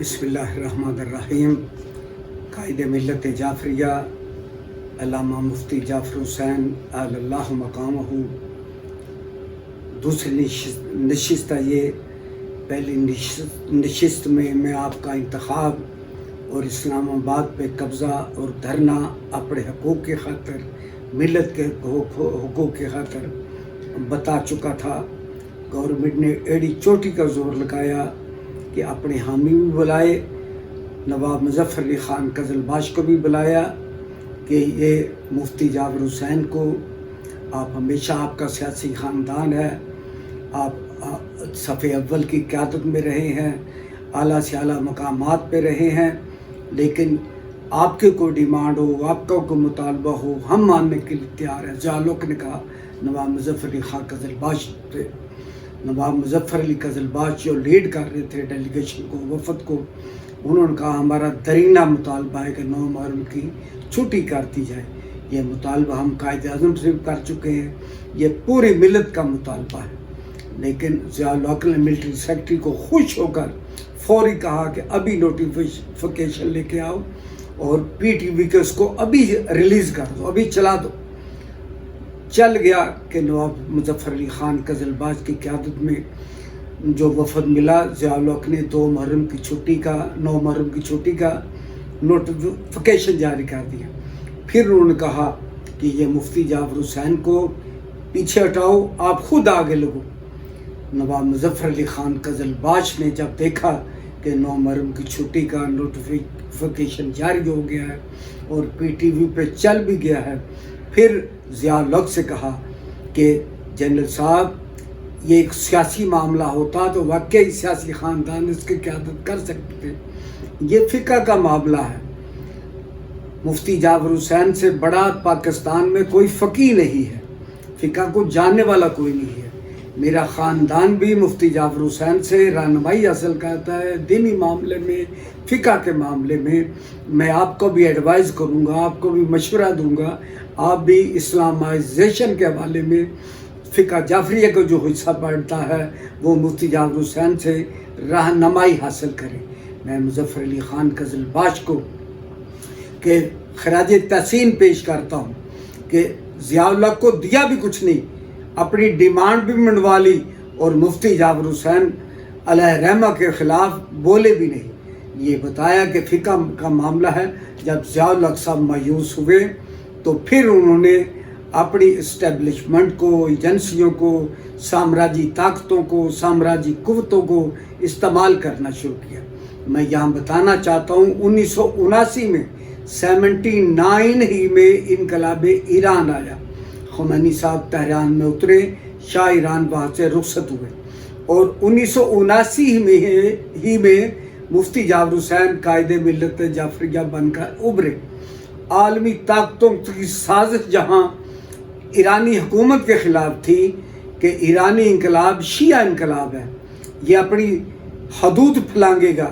بسم اللہ الرحمن الرحیم۔ قائد ملت جعفریہ علامہ مفتی جعفر حسین اعلی اللہ مقامہ، دوسری نشست یہ پہلی نشست میں آپ کا انتخاب اور اسلام آباد پہ قبضہ اور دھرنا اپنے حقوق کی خاطر، ملت کے حقوق کی خاطر بتا چکا تھا۔ گورنمنٹ نے ایڑی چوٹی کا زور لگایا کہ اپنے حامی بھی بلائے، نواب مظفر علی خان قزلباش کو بھی بلایا کہ یہ مفتی جعفر حسین کو، آپ ہمیشہ، آپ کا سیاسی خاندان ہے، آپ صف اول کی قیادت میں رہے ہیں، اعلیٰ سے اعلیٰ مقامات پہ رہے ہیں، لیکن آپ کی کوئی ڈیمانڈ ہو، آپ کا کوئی مطالبہ ہو، ہم ماننے کے لیے تیار ہیں۔ ذالق نے کہا نواب مظفر علی خان قزلباش پہ، نواب مظفر علی قزلباش جو لیڈ کر رہے تھے ڈیلیگیشن کو، وفد کو، انہوں نے کہا ہمارا درینہ مطالبہ ہے کہ 9 محرم کی چھٹی کر دی جائے۔ یہ مطالبہ ہم قائد اعظم سے کر چکے ہیں، یہ پوری ملت کا مطالبہ ہے، لیکن ضیاء الحق نے ملٹری سیکرٹری کو خوش ہو کر فوری کہا کہ ابھی نوٹیفیکیشن لے کے آؤ اور پی ٹی وی کے اس کو ابھی ریلیز کر دو، ابھی چلا دو۔ چل گیا کہ نواب مظفر علی خان قزلباش کی قیادت میں جو وفد ملا، ضیاء الحق نے 9 محرم کی چھٹی کا نوٹیفیکیشن جاری کر دیا۔ پھر انہوں نے کہا کہ یہ مفتی جعفر حسین کو پیچھے ہٹاؤ، آپ خود آگے لگو۔ نواب مظفر علی خان قزلباش نے جب دیکھا کہ 9 محرم کی چھٹی کا نوٹیفیکیشن جاری ہو گیا ہے اور پی ٹی وی پہ چل بھی گیا ہے، پھر ضیاء الحق سے کہا کہ جنرل صاحب، یہ ایک سیاسی معاملہ ہوتا تو واقعی سیاسی خاندان اس کی قیادت کر سکتے تھے، یہ فقہ کا معاملہ ہے، مفتی جعفر حسین سے بڑا پاکستان میں کوئی فقیہ نہیں ہے، فقہ کو جاننے والا کوئی نہیں ہے۔ میرا خاندان بھی مفتی جعفر حسین سے رہنمائی حاصل کرتا ہے دینی معاملے میں، فقہ کے معاملے میں آپ کو بھی ایڈوائز کروں گا، آپ کو بھی مشورہ دوں گا، آپ بھی اسلامائزیشن کے حوالے میں فقہ جعفریہ کا جو حصہ پڑتا ہے وہ مفتی جعفر حسین سے رہنمائی حاصل کریں۔ میں مظفر علی خان قزلباش کو کہ خراج تحسین پیش کرتا ہوں کہ ضیاء الحق کو دیا بھی کچھ نہیں، اپنی ڈیمانڈ بھی منوا لی اور مفتی جعفر حسین علیہ رحمہ کے خلاف بولے بھی نہیں۔ یہ بتایا کہ فقہ کا معاملہ ہے۔ جب ضیاء الحق صاحب مایوس ہوئے تو پھر انہوں نے اپنی اسٹیبلشمنٹ کو، ایجنسیوں کو، سامراجی طاقتوں کو، سامراجی قوتوں کو استعمال کرنا شروع کیا۔ میں یہاں بتانا چاہتا ہوں 1979 میں 79 ہی میں انقلاب ایران آیا، خمینی صاحب تہران میں اترے، شاہ ایران وہاں سے رخصت ہوئے، اور 1979 ہی میں مفتی جعفر حسین قائد ملت جعفریہ بن کر ابھرے۔ عالمی طاقتوں کی سازش جہاں ایرانی حکومت کے خلاف تھی کہ ایرانی انقلاب شیعہ انقلاب ہے، یہ اپنی حدود پھلانگے گا،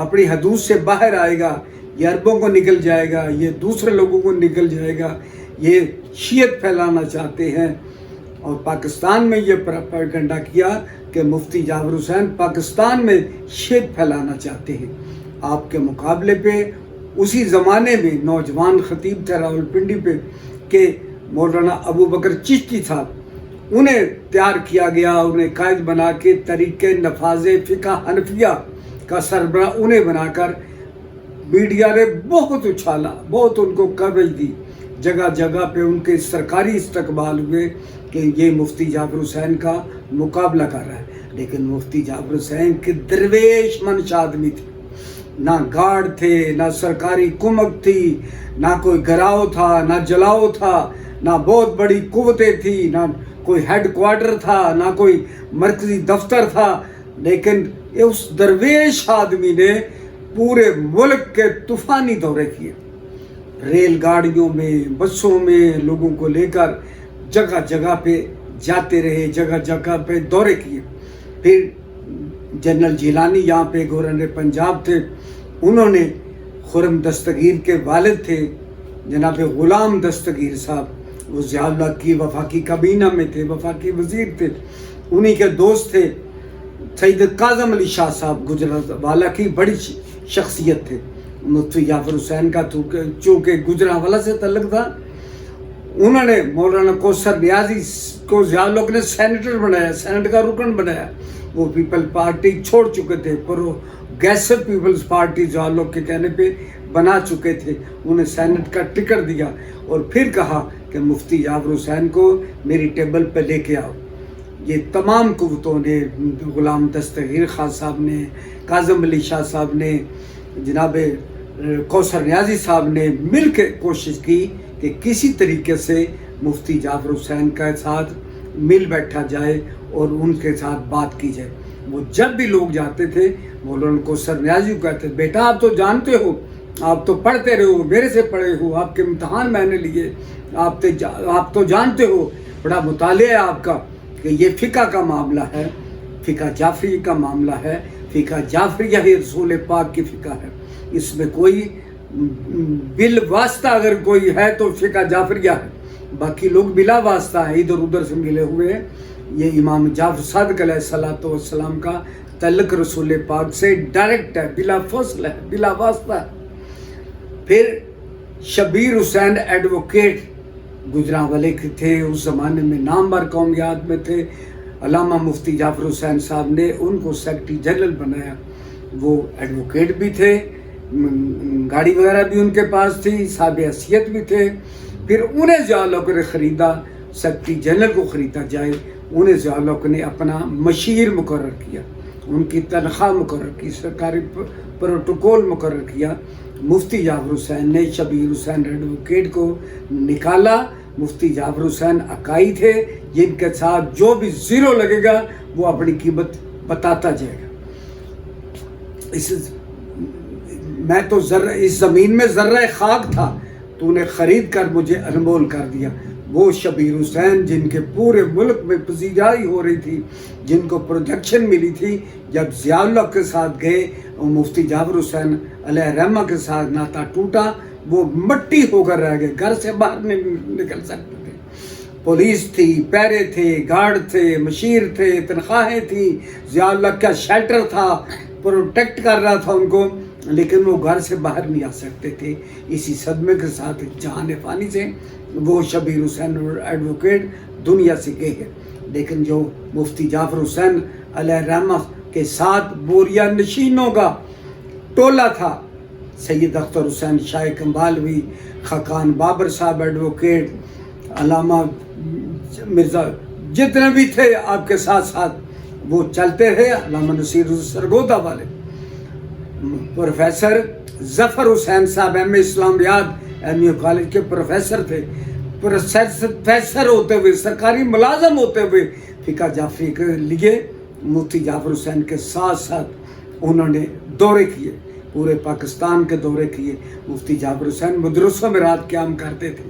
اپنی حدود سے باہر آئے گا، یہ عربوں کو نگل جائے گا، یہ دوسرے لوگوں کو نگل جائے گا، یہ شیعت پھیلانا چاہتے ہیں، اور پاکستان میں یہ پروپیگنڈا کیا کہ مفتی جعفر حسین پاکستان میں شیعت پھیلانا چاہتے ہیں۔ آپ کے مقابلے پہ اسی زمانے میں نوجوان خطیب تھے راولپنڈی پہ کہ مولانا ابو بکر چشتی صاحب، انہیں تیار کیا گیا، انہیں قائد بنا کے طریق نفاذ فقہ حنفیہ کا سربراہ انہیں بنا کر میڈیا نے بہت اچھالا، بہت ان کو کوریج دی، جگہ جگہ پہ ان کے سرکاری استقبال ہوئے کہ یہ مفتی جعفر حسین کا مقابلہ کر رہا ہے، لیکن مفتی جعفر حسین کے درویش منش آدمی تھے، نہ گارڈ تھے، نہ سرکاری کمک تھی، نہ کوئی گراؤ تھا، نہ جلاؤ تھا، نہ بہت بڑی قوتیں تھی، نہ کوئی ہیڈ کوارٹر تھا، نہ کوئی مرکزی دفتر تھا، لیکن اس درویش آدمی نے پورے ملک کے طوفانی دورے کیے، ریل گاڑیوں میں، بسوں میں لوگوں کو لے کر جگہ جگہ پہ جاتے رہے، جگہ جگہ پہ دورے کیے۔ پھر جنرل جیلانی یہاں پہ گورنر پنجاب تھے، انہوں نے خرم دستگیر کے والد تھے جناب غلام دستگیر صاحب، وہ ضیاء الحق کی وفاقی کابینہ میں تھے، وفاقی وزیر تھے، انہی کے دوست تھے सैयद काज़म अली शाह साहब गुजरांवाला की बड़ी शख्सियत थे। मुफ्ती जाफर हुसैन का चूँकि गुजरांवाला से तल्लुक़ था, उन्होंने मौलाना कौसर नियाज़ी को ज़िया लोग ने सेनेटर बनाया, सेनेट का रुकन बनाया। वो पीपल पार्टी छोड़ चुके थे, प्रोग्रेसिव पीपल्स पार्टी ज़िया लोग के कहने पे बना चुके थे। उन्हें सेनेट का टिकट दिया और फिर कहा कि मुफ्ती जाफर हुसैन को मेरी टेबल पे लेके आओ। ये तमाम कुव्वतों ने, गुलाम दस्तगीर खान साहब ने, काज़म अली शाह साहब ने, जनाब कौसर नियाज़ी साहब ने मिल के कोशिश की कि किसी तरीके से मुफ्ती जाफर हुसैन के साथ मिल बैठा जाए और उनके साथ बात की जाए। वो जब भी लोग जाते थे, मौलाना कौसर नियाज़ी को कहते, बेटा आप तो जानते हो, आप तो पढ़ते रहे हो, मेरे से पढ़े हो, आपके इम्तहान मैंने लिए, आप तो जानते हो, बड़ा मुतालिया है आपका कि ये फ़िक़ा का मामला है, फ़िक़ा जाफरी का मामला है, फ़िक़ा जाफरिया ही रसूल पाक की फ़िक़ा है। इसमें कोई बिल वास्ता अगर कोई है तो फ़िक़ा जाफरिया है, बाकी लोग बिला वास्ता है, इधर उधर से मिले हुए हैं। ये इमाम जाफर सादिक़ अलैहिस्सलातु वस्सलाम का तल्लुक़ रसूल पाक से डायरेक्ट है, बिला फसल है, बिला वास्ता है। फिर शबीर हुसैन एडवोकेट गुजरांवाले के थे, उस ज़माने में नामवर कौमियात में थे। अल्लामा मुफ्ती जाफर हुसैन साहब ने उनको सेक्रेटरी जनरल बनाया। वो एडवोकेट भी थे, गाड़ी वगैरह भी उनके पास थी, साहब हैसियत भी थे। फिर उन्हें ज़िया लोग ने ख़रीदा, सेक्रेटरी जनरल को ख़रीदा जाए, उन्हें ज़िया लोग ने अपना मशीर मुकर्रर किया, उनकी तनख्वाह मुकर्रर की, सरकारी प्रोटोकॉल मुकर्रर किया। मुफ्ती जाफर हुसैन ने शबीर हुसैन एडवोकेट को निकाला। मुफ्ती जाफर हुसैन अकाई थे, जिनके साथ जो भी ज़ीरो लगेगा वो अपनी कीमत बताता जाएगा। मैं तो इस ज़मीन में ज़र्रा खाक था, तूने ख़रीद कर मुझे अनमोल कर दिया। वो शबीर हुसैन जिनके पूरे मुल्क में पजीराई हो रही थी, जिनको प्रोटेक्शन मिली थी, जब ज़ियाउल्लाह के साथ गए और मुफ्ती जाफर हुसैन अलैहिर्रहमा के साथ नाता टूटा, वो मट्टी होकर रह गए, घर से बाहर नहीं निकल सकते थे। पुलिस थी, पैरे थे, गार्ड थे, मशीर थे, तनख्वाहें थी, ज़ियाउल्लाह का शेल्टर था, प्रोटेक्ट कर रहा था उनको, लेकिन वो घर से बाहर नहीं आ सकते थे। इसी सदमे के साथ जहान पानी से वो शबीर हुसैन एडवोकेट दुनिया से गए हैं। लेकिन जो मुफ्ती जाफर हुसैन अलैहिर्रहमा के साथ बोरिया नशीनों का टोला था, सैयद अख्तर हुसैन शाह कम्बालवी, खाकान बाबर साहब एडवोकेट, अल्लामा मिर्ज़ा, जितने भी थे आपके साथ साथ वो चलते रहे। अल्लामा नसीर सरगोदा वाले, प्रोफेसर ज़फ़र हुसैन साहब एम इस्लामियात एम कॉलेज के प्रोफेसर थे। प्रोफेसर होते हुए, सरकारी मुलाजम होते हुए फ़िक़ा जाफरी के लिए मुफ्ती जाफर हुसैन के साथ साथ उन्होंने दौरे किए, पूरे पाकिस्तान के दौरे किए। मुफ्ती जाफर हुसैन मदरसों में रात क़याम करते थे,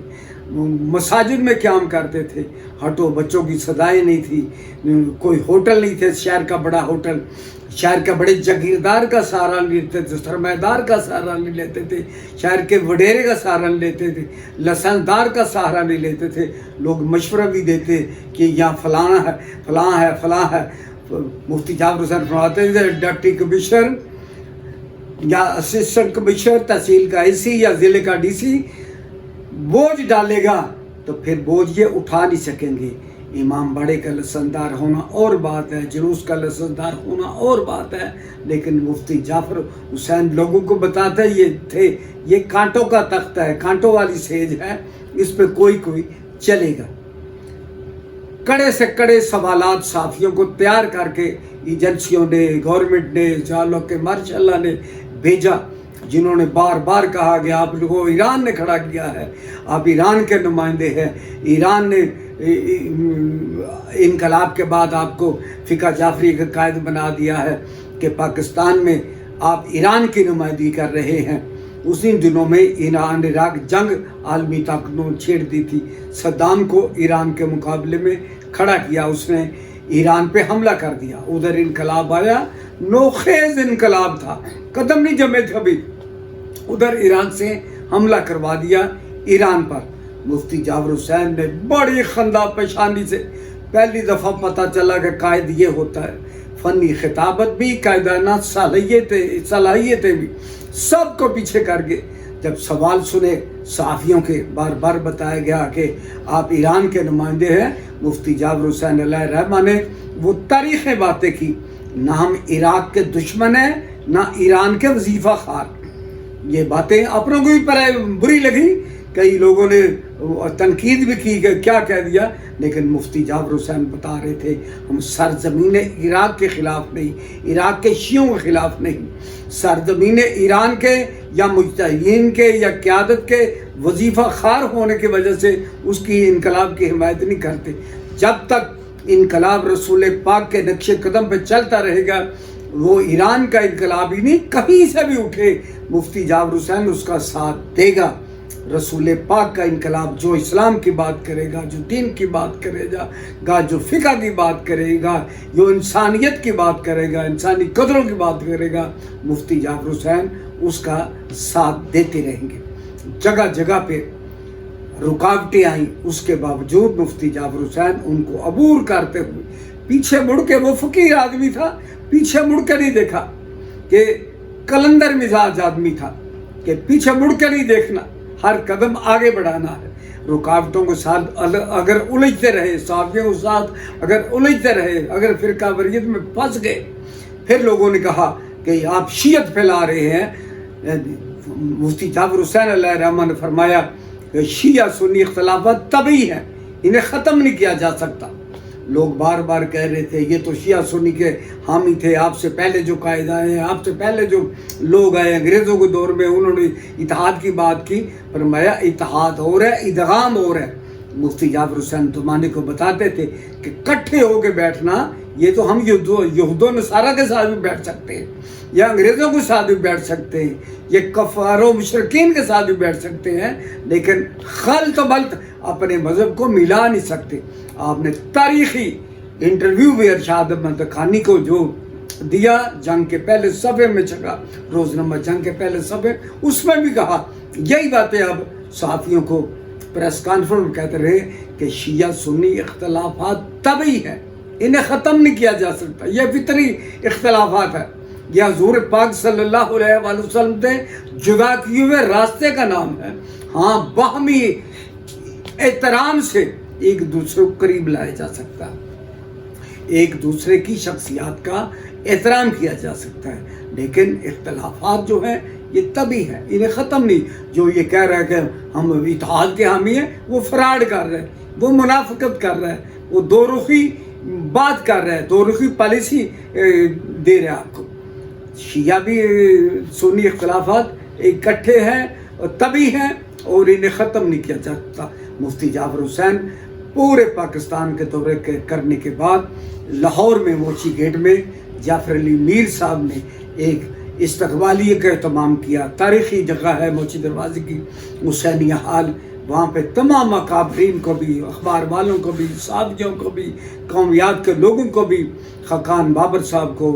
मसाजिद में क़याम करते थे। हटो बच्चों की सदाएँ नहीं थी, कोई होटल नहीं थे, शहर का बड़ा होटल, शहर के बड़े जागीरदार का सहारा नहीं लेते थे, सरमाएदार का सहारा नहीं लेते थे, शहर के वडेरे का सहारा नहीं लेते थे, लसनदार का सहारा नहीं लेते थे। लोग मशवरा भी देते कि यहाँ फलाना है, फलां है, फलां है। मुफ्ती जाफर हुसैन फरमाते थे, डिप्टी कमिश्नर या असिस्टेंट कमिश्नर, तहसील का एसी या ज़िले का डीसी बोझ डालेगा तो फिर बोझ ये उठा नहीं सकेंगे। इमाम बाड़े का लसनदार होना और बात है, जुलूस का लसनदार होना और बात है, लेकिन मुफ्ती जाफर हुसैन लोगों को बताते ये थे, ये कांटों का तख्त है, कांटों वाली सेज है, इस पे कोई चलेगा। कड़े से कड़े सवालात साफियों को तैयार करके एजेंसियों ने, गवर्नमेंट ने, जालों के मार्शल ने भेजा, जिन्होंने बार बार कहा कि आप लोगों, ईरान ने खड़ा किया है, आप ईरान के नुमाइंदे हैं, ईरान ने इनकलाब के बाद आपको फ़िक़ा जाफरी का कायद बना दिया है कि पाकिस्तान में आप ईरान की नुमाइंदगी कर रहे हैं। उसी दिनों में ईरान इराक जंग आलमी ताकतों छेड़ दी थी। सद्दाम को ईरान के मुकाबले में खड़ा किया, उसने ईरान पे हमला कर दिया। उधर इनकलाब आया, नोखेज इनकलाब था, कदम नहीं जमे थे अभी, उधर ईरान से हमला करवा दिया ईरान पर। मुफ्ती जाफर हुसैन ने बड़ी खंदा पेशानी से, पहली दफ़ा पता चला कि कायद ये होता है, फनी खिताबत भी, कायदाना सलाहियतें भी, सब को पीछे करके जब सवाल सुने सहाफ़ियों के, बार बार बताया गया कि आप ईरान के नुमाइंदे हैं, मुफ्ती जाबिर हुसैन अलैहि रहमा ने वो तारीख़ें बातें की, ना हम इराक़ के दुश्मन हैं ना ईरान के वजीफ़ा खार। ये बातें अपनों को भी बुरी लगी, कई लोगों ने तनकीद भी की कि क्या कह दिया, लेकिन मुफ्ती जाबिर हुसैन बता रहे थे हम सरजमीन इराक़ के ख़िलाफ़ नहीं, इराक़ के शियों के ख़िलाफ़ नहीं, सरजमीन ईरान के या मुजतहिदीन के या क़यादत के वजीफ़ा खार होने की वजह से उसकी इनकलाब की हिमायत नहीं करते। जब तक इनकलाब रसूल पाक के नक्शे कदम पर चलता रहेगा, वो ईरान का इनकलाब ही नहीं, कहीं से भी उठे मुफ्ती जाबिर हुसैन उसका साथ देगा। रसूल पाक का इनकलाब जो इस्लाम की बात करेगा, जो दीन की बात करेगा, जो फ़िक़्ह की बात करेगा, जो इंसानियत की बात करेगा, इंसानी कदरों की बात करेगा, मुफ्ती जाबिर हुसैन उसका साथ देते रहेंगे। जगह जगह पे रुकावटें आई, उसके बावजूद मुफ्ती जाबिर हुसैन उनको अबूर करते हुए पीछे मुड़ के, वो फ़कीर आदमी था, पीछे मुड़ कर नहीं देखा, कि कलंदर मिजाज आदमी था कि पीछे मुड़ कर नहीं देखना, हर कदम आगे बढ़ाना है। रुकावटों के साथ अगर उलझते रहे, साफियों के साथ अगर उलझते रहे, अगर फ़िरक़ावारियत में फंस गए, फिर लोगों ने कहा कि आप शियत फैला रहे हैं। मुफ्ती जाबिर हुसैन अलैहि रहमा ने फरमाया कि शिया सुन्नी इख्तलाफात तभी हैं, इन्हें ख़त्म नहीं किया जा सकता। लोग बार बार कह रहे थे ये तो शिया सुन्नी के हामी थे, आपसे पहले जो कायद आए हैं, आपसे पहले जो लोग आए अंग्रेज़ों के दौर में, उन्होंने इत्तेहाद की बात की, पर मैं इत्तेहाद हो रहा है, इदगाम हो रहा है। मुफ्ती जाबिर हुसैन तुमानी को बताते थे कि इकट्ठे होकर बैठना, ये तो हम यहूदो नसारा के साथ भी बैठ सकते हैं, या अंग्रेज़ों के साथ भी बैठ सकते हैं, ये कफ़ारों मुशरिकीन के साथ भी बैठ सकते हैं, लेकिन खल्त बल्त अपने मज़हब को मिला नहीं सकते। आपने तारीख़ी इंटरव्यू भी अरशाद अहमद खानी को जो दिया, जंग के पहले सफ़े में छपा, रोज़नामा जंग के पहले सफ़े, उसमें भी कहा यही बातें। अब साथियों को प्रेस कॉन्फ्रेंस में कहते रहे कि शिया सुन्नी इख्तलाफात तभी है, इन्हें ख़त्म नहीं किया जा सकता, यह फितरी इख्तलाफात है, यह हुज़ूर पाक सल्लल्लाहु अलैहि वसल्लम से जुदा किए हुए रास्ते का नाम है। हाँ, बाहमी एहतराम से एक दूसरे को करीब लाया जा सकता है, एक दूसरे की शख्सियत का एहतराम किया जा सकता है, लेकिन इख्तलाफात जो हैं ये तभी है, इन्हें ख़त्म नहीं। जो ये कह रहा है कि हम इत्तेहाद के हामी हैं, वो फ्रॉड कर रहे हैं, वो मुनाफिकत कर रहा है, वो दो रुखी बात कर रहा है, दो रुखी पॉलिसी दे रहा है आपको। शिया भी सुन्नी इख्तलाफात इकट्ठे हैं और तभी हैं, और इन्हें ख़त्म नहीं किया जा सकता। मुफ्ती जाबिर हुसैन पूरे पाकिस्तान के दौरे करने के बाद लाहौर में मोची गेट में जाफ़र अली मीर साहब ने एक इस्तकबालिये का एहतमाम किया। तारीख़ी जगह है मोची दरवाज़े की हुसैनिया हाल, वहाँ पे तमाम अकाबरीन को भी, अखबार वालों को भी, साथियों को भी, कौमियात के लोगों को भी, खाकान बाबर साहब को,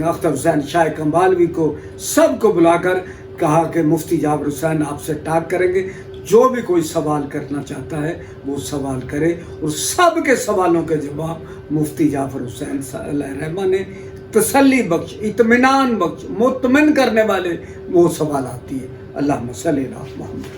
अख्तर हुसैन शाह कम्बालवी को, सब को बुलाकर कहा कि मुफ्ती जाबिर हुसैन आपसे टॉक करेंगे, जो भी कोई सवाल करना चाहता है वो सवाल करे, और सब के सवालों के जवाब मुफ्ती जाबिर हुसैन अलैहि रहमा ने तसल्ली बख्श, इत्मीनान बख्श, मुतमिन करने वाले वो सवाल आती है। अल्लाहुम्मा सल्ली अला मुहम्मद।